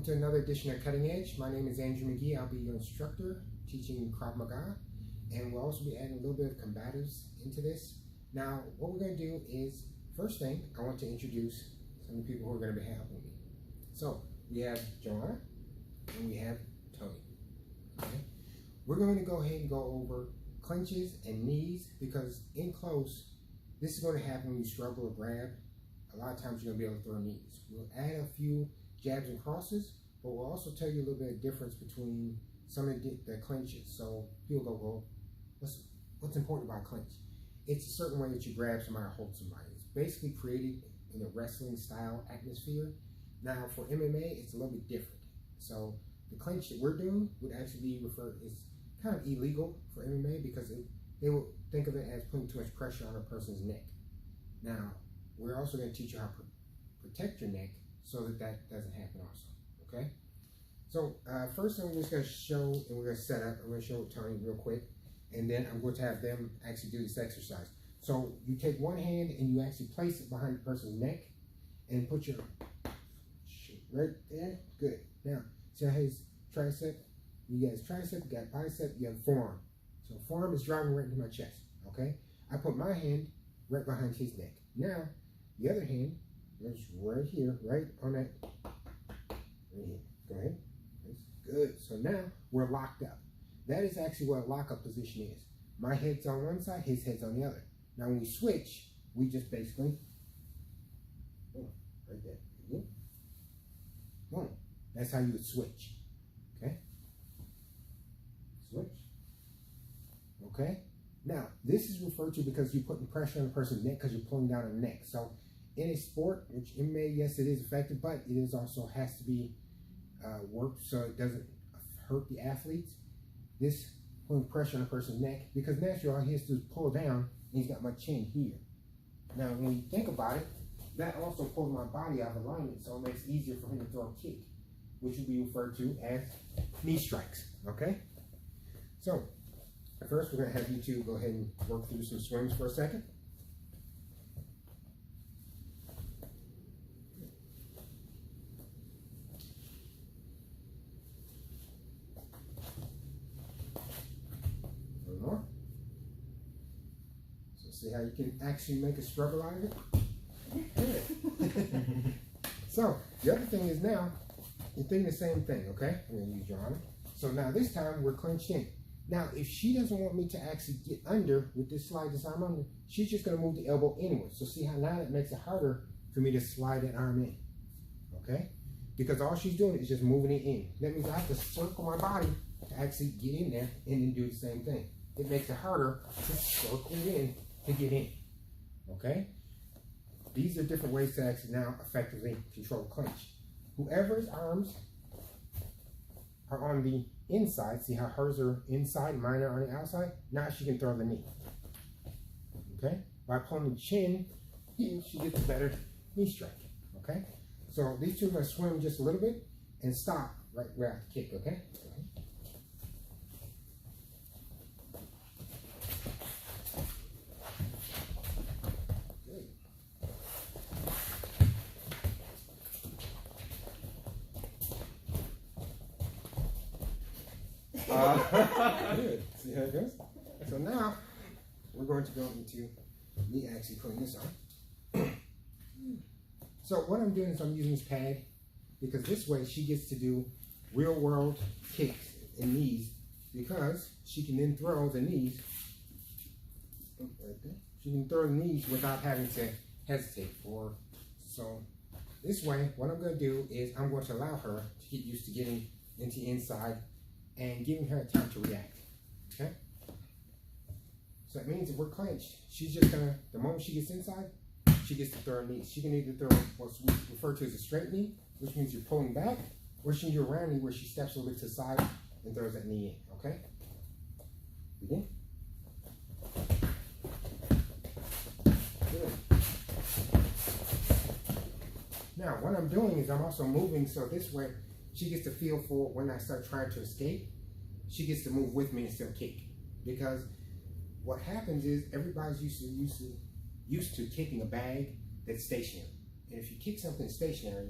welcome to another edition of Cutting Edge. My name is Andrew McGee. I'll be your instructor teaching Krav Maga, and we'll also be adding a little bit of combatives into this. Now, what we're going to do is, first thing, I want to introduce some of the people who are going to be helping me. So, we have Joanna, and we have Tony. Okay? We're going to go ahead and go over clinches and knees, because in close, this is going to happen when you struggle or grab. A lot of times you're going to be able to throw knees. We'll add a few jabs and crosses, but we'll also tell you a little bit of difference between some of the clinches. So people go, well, what's important about a clinch? It's a certain way that you grab somebody or hold somebody. It's basically created in a wrestling style atmosphere. Now for MMA, it's a little bit different. So the clinch that we're doing would actually be referred, it's kind of illegal for MMA because they will think of it as putting too much pressure on a person's neck. Now, we're also going to teach you how to protect your neck so that that doesn't happen also, okay? So first I'm just going to show, and we're going to set up, I'm going to show Tony real quick, and then I'm going to have them actually do this exercise. So you take one hand and you actually place it behind the person's neck and put your right there, good. Now, see how his tricep, you got his tricep, you got bicep, you have forearm. So forearm is driving right into my chest, okay? I put my hand right behind his neck. Now, the other hand is right here, right on that, right here. Go ahead. That's good. So now we're locked up. That is actually what a lockup position is. My head's on one side, his head's on the other. Now when we switch, we just basically, boom, right there. Boom. That's how you would switch. Okay? Switch. Okay? Now, this is referred to because you're putting pressure on the person's neck because you're pulling down the neck. So in a sport, which MMA, yes, it is effective, but it is also has to be worked so it doesn't hurt the athletes. This putting pressure on a person's neck, because naturally all he has to do is pull down, and he's got my chin here. Now, when you think about it, that also pulls my body out of alignment, so it makes it easier for him to throw a kick, which will be referred to as knee strikes, okay? So, first we're going to have you two go ahead and work through some swims for a second. More. So see how you can actually make a struggle out of it? Good. So the other thing is now, you're thinking the same thing, okay? I'm going to use your arm. So now this time we're clenched in. Now if she doesn't want me to actually get under with this slide this arm under, she's just going to move the elbow inward. So see how now that makes it harder for me to slide that arm in, okay? Because all she's doing is just moving it in. That means I have to circle my body to actually get in there and then do the same thing. It makes it harder to circle it in to get in, okay? These are different ways to actually now effectively control clinch. Whoever's arms are on the inside, see how hers are inside, mine are on the outside? Now she can throw the knee, okay? By pulling the chin, she gets a better knee strike, okay? So these two are going to swim just a little bit and stop right after the kick, okay? Good. See how it goes? So now we're going to go into me actually putting this on. So what I'm doing is I'm using this pad because this way she gets to do real world kicks and knees, because she can then throw the knees right there. She can throw the knees without having to hesitate. So this way, what I'm going to do is I'm going to allow her to get used to getting into the inside and giving her time to react, okay? So that means if we're clenched, she's just gonna, the moment she gets inside, she gets to throw her knees. She can either throw what's referred to as a straight knee, which means you're pulling back, or she can do a round knee where she steps a little bit to the side and throws that knee in, okay? Begin. Good. Now, what I'm doing is I'm also moving, so this way, she gets to feel for when I start trying to escape, she gets to move with me and still kick. Because what happens is everybody's used to kicking a bag that's stationary. And if you kick something stationary,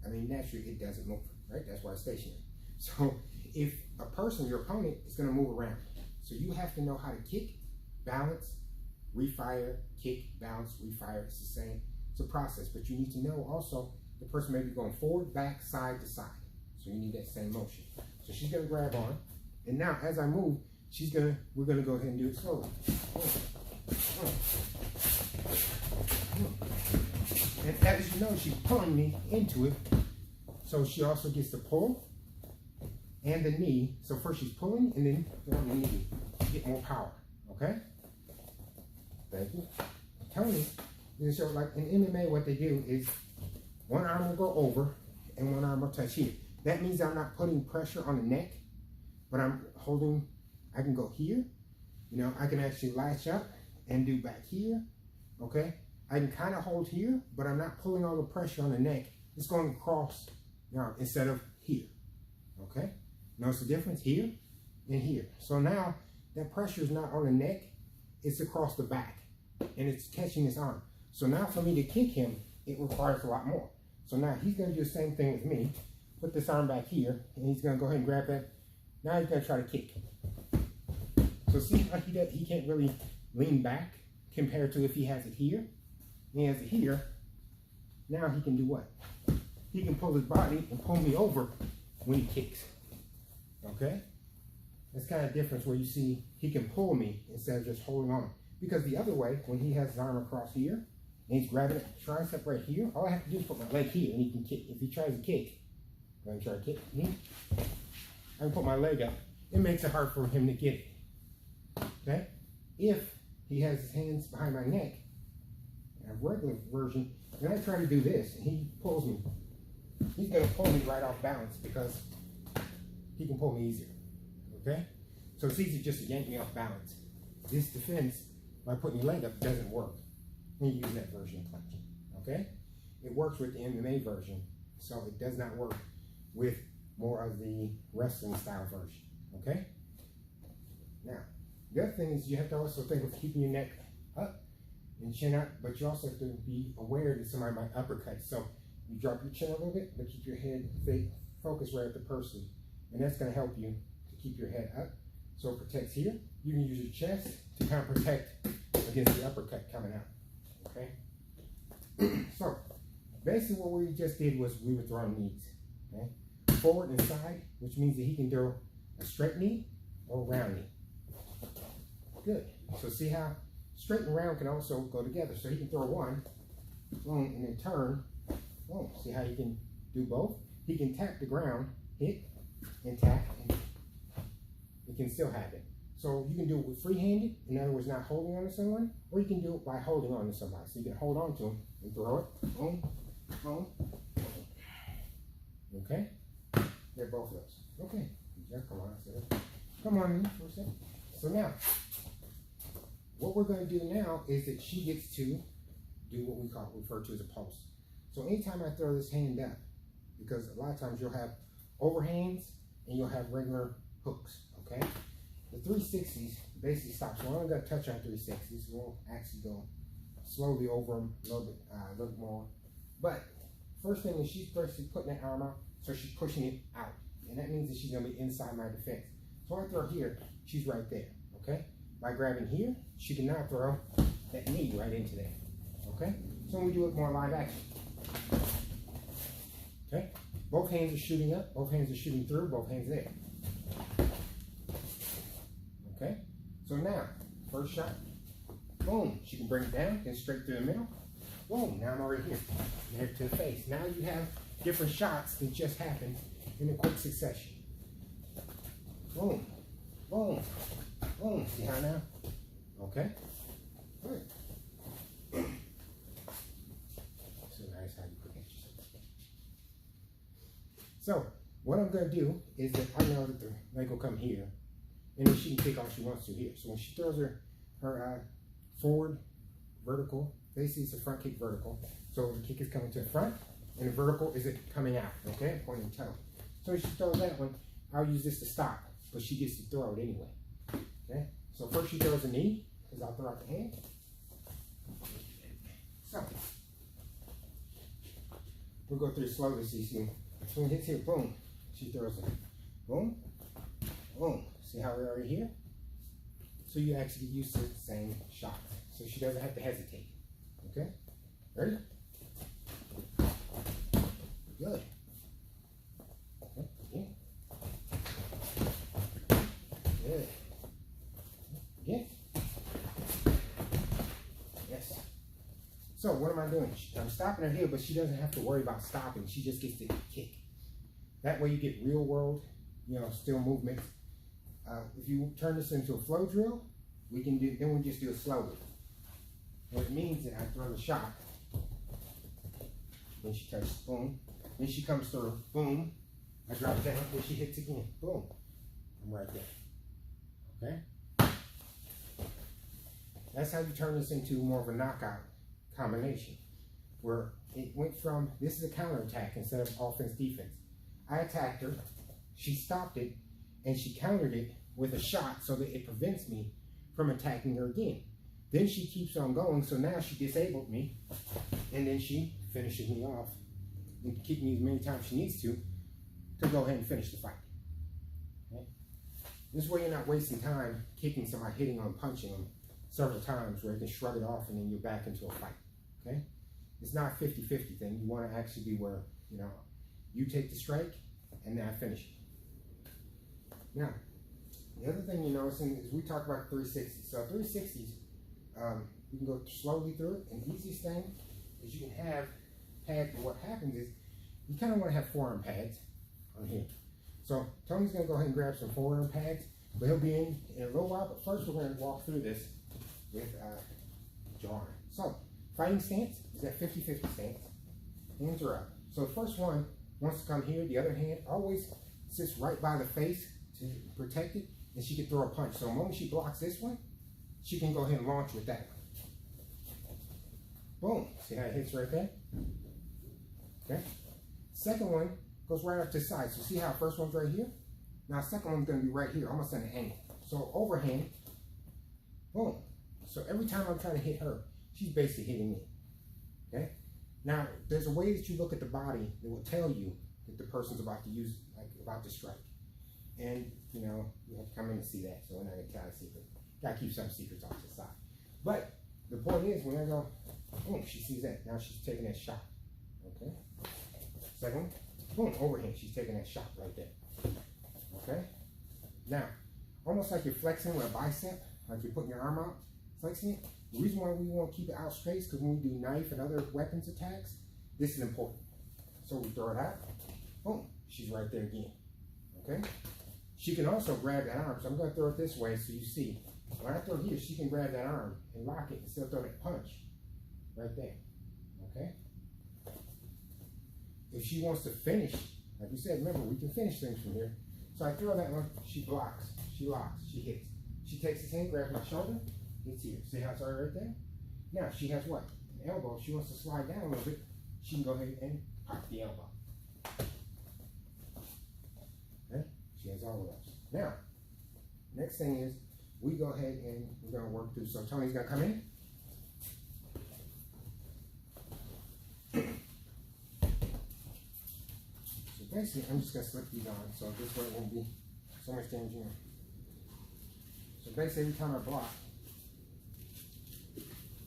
I mean, naturally it doesn't move, right? That's why it's stationary. So if a person, your opponent, is going to move around, so you have to know how to kick, balance, refire, kick, balance, refire. It's the same. It's a process, but you need to know also the person may be going forward, back, side to side. So you need that same motion. So she's going to grab on, and now as I move, we're going to go ahead and do it slowly. And as you know, she's pulling me into it. So she also gets the pull and the knee. So first she's pulling and then throwing the knee to get more power. Okay? Thank you. Tony, so like in MMA, what they do is one arm will go over and one arm will touch here. That means I'm not putting pressure on the neck, but I'm holding. I can go here. You know, I can actually latch up and do back here. Okay? I can kind of hold here, but I'm not pulling all the pressure on the neck. It's going across, you know, instead of here. Okay? Notice the difference here and here. So now that pressure is not on the neck, it's across the back and it's catching his arm. So now for me to kick him, it requires a lot more. So now he's going to do the same thing with me. Put this arm back here and he's going to go ahead and grab that. Now he's going to try to kick. So see how he can't really lean back compared to if he has it here. He has it here. Now he can do what? He can pull his body and pull me over when he kicks. Okay? That's kind of difference where you see he can pull me instead of just holding on. Because the other way, when he has his arm across here, and he's grabbing it, tricep right here, all I have to do is put my leg here and he can kick. If he tries to kick, I'm going to try to kick me. I can put my leg up. It makes it hard for him to get it. Okay? If he has his hands behind my neck, a regular version, and I try to do this, and he pulls me. He's going to pull me right off balance because he can pull me easier. Okay? So it's easy just to yank me off balance. This defense, by putting your leg up, doesn't work when you use that version of clenching. Okay? It works with the MMA version, so it does not work with more of the wrestling style version. Okay? Now, the other thing is you have to also think of keeping your neck up and chin up, but you also have to be aware that somebody might uppercut. So you drop your chin a little bit, but keep your head focused right at the person. And that's going to help you to keep your head up. So it protects here. You can use your chest to kind of protect against the uppercut coming out. Okay? So basically what we just did was we were throwing knees. Okay? Forward and side, which means that he can throw a straight knee or a round knee. Good. So see how straight and round can also go together. So he can throw one, boom, and then turn, boom. See how he can do both? He can tap the ground, hit, and tap, and it can still happen. So you can do it with free-handed, in other words, not holding on to someone, or you can do it by holding on to somebody. So you can hold on to him and throw it, boom, boom, boom. Okay? They're both of those. Okay. Come on, sir. Come on in for a second. So now, what we're going to do now is that she gets to do what we refer to as a pulse. So anytime I throw this hand up, because a lot of times you'll have overhands and you'll have regular hooks, okay? The 360s basically stops. So we're only going to touch on 360s. We'll actually go slowly over them a little bit more. But first thing is she's basically putting that arm out, so she's pushing it out. And that means that she's going to be inside my defense. So I throw here, she's right there, okay? By grabbing here, she can now throw that knee right into there, okay? So we do it more live action, okay? Both hands are shooting up, both hands are shooting through, both hands there, okay? So now, first shot, boom, she can bring it down, then straight through the middle, boom, now I'm already here, there to the face. Now you have different shots that just happened in a quick succession. Boom, boom, boom. See how now? Okay. Good. So nice how you protect yourself. So what I'm going to do is that I know that the leg will come here, and then she can kick all she wants to here. So when she throws her forward vertical, basically it's a front kick vertical. So the kick is coming to the front, and the vertical is it coming out. Okay, pointing toe. So if she throws that one, I'll use this to stop, but she gets to throw it anyway. Okay? So first she throws a knee, because I'll throw out the hand. So, we'll go through it slowly so you see. So when it hits here, boom, she throws it. Boom, boom. See how we're already here? So you actually get used to the same shot. So she doesn't have to hesitate. Okay? Ready? Good. Okay, again. Good. Again. Yes. So what am I doing? I'm stopping her here, but she doesn't have to worry about stopping. She just gets to kick. That way you get real world, still movements. If you turn this into a flow drill, we just do it slowly. What it means that I throw the shot, then she touches, boom. Then she comes through, boom. I drop down, then she hits again, boom. I'm right there. Okay? That's how you turn this into more of a knockout combination, where it went from, this is a counterattack instead of offense-defense. I attacked her, she stopped it, and she countered it with a shot so that it prevents me from attacking her again. Then she keeps on going, so now she disabled me, and then she finishes me off and kick me as many times she needs to go ahead and finish the fight. Okay? This way you're not wasting time kicking somebody, hitting them, punching them several times where you can shrug it off and then you're back into a fight. Okay? It's not a 50-50 thing. You want to actually be where, you take the strike and then I finish it. Now, the other thing you're noticing is we talk about 360s. So 360s, you can go slowly through it, and the easiest thing is you can have pads, but what happens is you kind of want to have forearm pads on here. So Tony's going to go ahead and grab some forearm pads, but he'll be in a little while, but first we're going to walk through this with John. So fighting stance is that 50-50 stance. Hands are up. So the first one wants to come here, the other hand always sits right by the face to protect it, and she can throw a punch. So the moment she blocks this one, she can go ahead and launch with that one. Boom. See how it hits right there? Okay. Second one goes right up to the side. So see how the first one's right here? Now the second one's going to be right here, almost at an angle. So overhand, boom. So every time I'm trying to hit her, she's basically hitting me. Okay. Now there's a way that you look at the body that will tell you that the person's about to use, about to strike. And you have to come in and see that. So we're not going to tell a secret. Gotta keep some secrets off to the side. But the point is, when I go, boom, she sees that. Now she's taking that shot. Okay. Second one, boom, overhand. She's taking that shot right there. Okay. Now, almost like you're flexing with a bicep, like you're putting your arm out, flexing it. The reason why we want to keep it out straight is because when we do knife and other weapons attacks, this is important. So we throw it out. Boom. She's right there again. Okay. She can also grab that arm. So I'm going to throw it this way so you see. When I throw here, she can grab that arm and lock it and still throw that punch right there. Okay? If she wants to finish, like we said, remember, we can finish things from here. So I throw that one, she blocks, she locks, she hits. She takes his hand, grabs my shoulder, hits here. See how it's already right there? Now, she has what? An elbow. If she wants to slide down a little bit, she can go ahead and pop the elbow. Okay? She has all of those. Now, next thing is, we go ahead and we're going to work through. So Tony's going to come in. So basically, I'm just going to slip these on. So this way it won't be so much damage in. So basically, every time I block,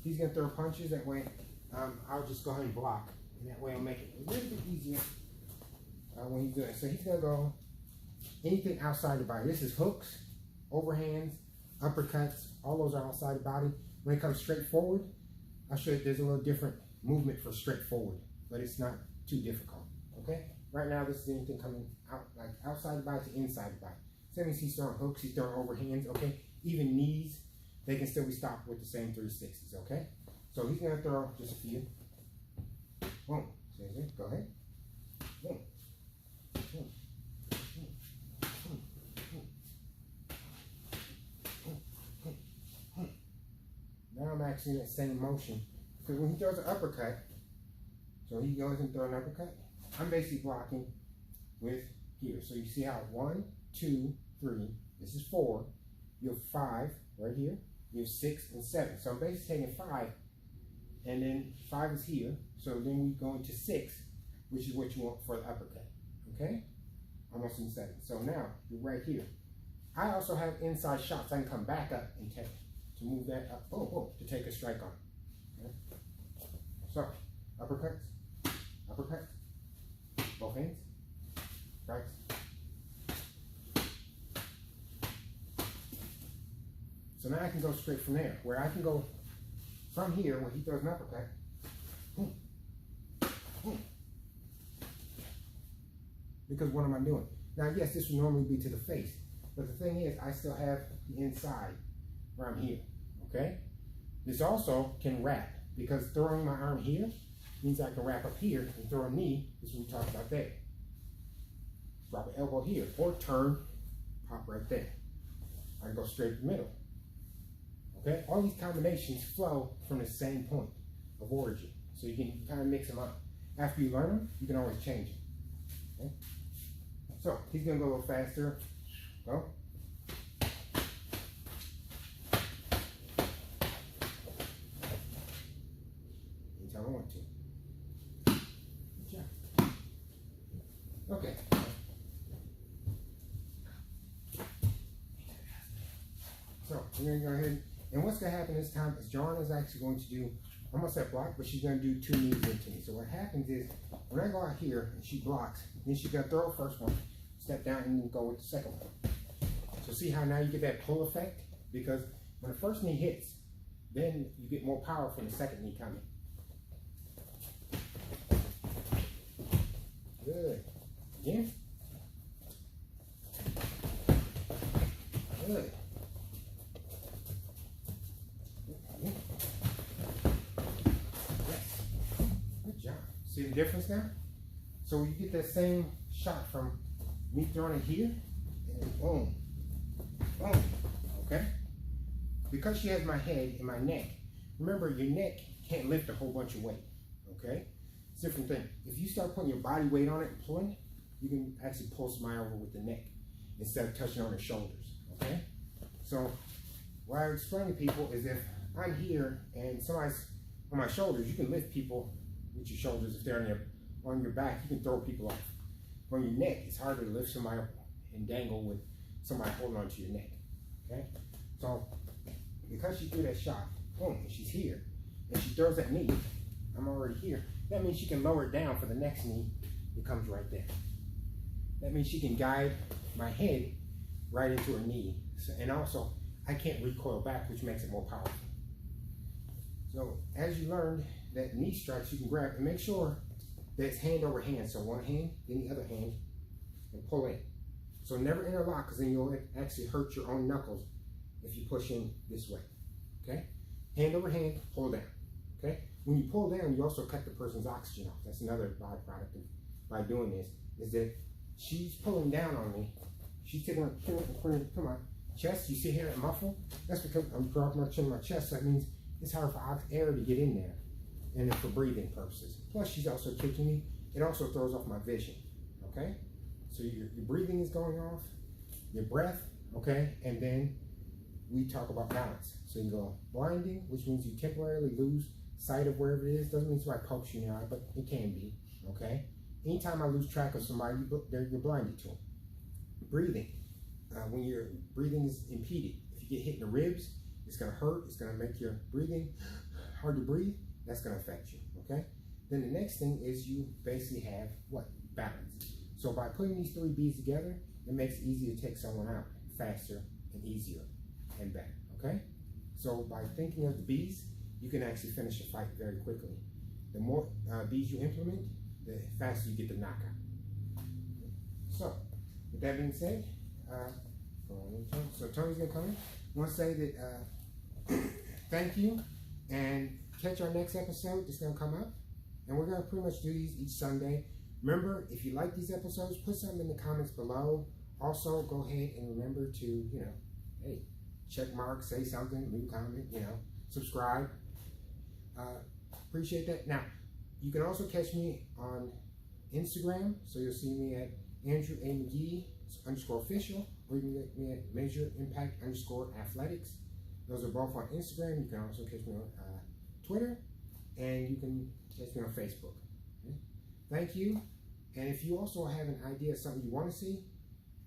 he's going to throw punches. That way, I'll just go ahead and block. And that way I'll make it a little bit easier when he's doing it. So he's going to go anything outside the body. This is hooks, overhands, uppercuts, all those are outside the body. When it comes straight forward, I'll show you there's a little different movement for straight forward, but it's not too difficult, okay? Right now, this is anything coming out, like outside the body to inside the body. Same as he's throwing hooks, he's throwing overhands, okay? Even knees, they can still be stopped with the same 360s, okay? So he's gonna throw just a few. Boom, go ahead. Boom, boom. Now I'm actually in that same motion. Because when he throws an uppercut, so he goes and throws an uppercut, I'm basically blocking with here. So you see how 1, 2, 3, this is 4, you have 5 right here, you have 6 and 7. So I'm basically taking 5, and then 5 is here. So then we go into 6, which is what you want for the uppercut. Okay? Almost in 7. So now you're right here. I also have inside shots. I can come back up and take to move that up. Boom, boom, to take a strike on. Okay? So uppercuts, uppercuts, both hands, strikes. So now I can go straight from there, where I can go from here when he throws an uppercut. Boom, boom. Because what am I doing? Now, yes, this would normally be to the face, but the thing is, I still have the inside where I'm here, okay? This also can wrap, because throwing my arm here means I can wrap up here and throw a knee. This is what we talked about there. Drop an elbow here, or turn, pop right there. I can go straight to the middle. Okay? All these combinations flow from the same point of origin, so you can kind of mix them up. After you learn them, you can always change them. Okay? So he's gonna go a little faster. Go. Anytime I want to. Good job. Okay. So we're gonna go ahead, and what's gonna happen this time is John is actually going to do, I'm gonna say block, but she's gonna do 2 knees into me. So what happens is, when I go out here and she blocks, then she's gonna throw the first one, step down, and go with the second one. So see how now you get that pull effect? Because when the first knee hits, then you get more power from the second knee coming. Good. Again. Good. Yes. Good job. See the difference now? So you get that same shot from me throwing it here, and then boom, boom, okay? Because she has my head and my neck, remember your neck can't lift a whole bunch of weight, okay? It's a different thing. If you start putting your body weight on it and pulling, you can actually pull somebody over with the neck instead of touching on their shoulders, okay? So what I explain to people is if I'm here and somebody's on my shoulders, you can lift people with your shoulders. If they're on your back, you can throw people off. On your neck, it's harder to lift somebody up and dangle with somebody holding onto your neck, okay? So because she threw that shot, boom, and she's here, and she throws that knee, I'm already here. That means she can lower it down for the next knee. It comes right there. That means she can guide my head right into her knee. So, and also, I can't recoil back, which makes it more powerful. So as you learned that knee strikes, you can grab and make sure that it's hand over hand. So one hand, then the other hand, and pull in. So never interlock, because then you'll actually hurt your own knuckles if you push in this way, okay? Hand over hand, pull down, okay? When you pull down, you also cut the person's oxygen off. That's another byproduct by doing this, is that she's pulling down on me. She's taking my chest. You see here that muffle? That's because I'm dropping my chin on my chest. So that means it's hard for air to get in there, and it's for breathing purposes. Plus, she's also kicking me. It also throws off my vision, okay? So your breathing is going off, your breath, okay? And then we talk about balance. So you go blinding, which means you temporarily lose sight of wherever it is. Doesn't mean somebody pokes you in the eye, but it can be, okay? Anytime I lose track of somebody, you're blinded to them. Breathing. When your breathing is impeded, if you get hit in the ribs, it's going to hurt. It's going to make your breathing hard to breathe. That's going to affect you, okay? Then the next thing is you basically have what? Balance. So by putting these 3 B's together, it makes it easier to take someone out faster and easier and better, okay? So by thinking of the B's, you can actually finish a fight very quickly. The more B's you implement, the faster you get the knockout. So, with that being said, so Tony's gonna come in. I want to say that thank you, and catch our next episode. It's gonna come up, and we're gonna pretty much do these each Sunday. Remember, if you like these episodes, put something in the comments below. Also, go ahead and remember to, hey, check mark, say something, leave a comment, subscribe. Appreciate that. Now, you can also catch me on Instagram, so you'll see me at Andrew A. McGee _official, or you can get me at Major Impact _athletics. Those are both on Instagram. You can also catch me on Twitter, and you can catch me on Facebook. Okay? Thank you. And if you also have an idea of something you want to see,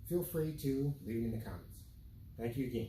feel free to leave it in the comments. Thank you again.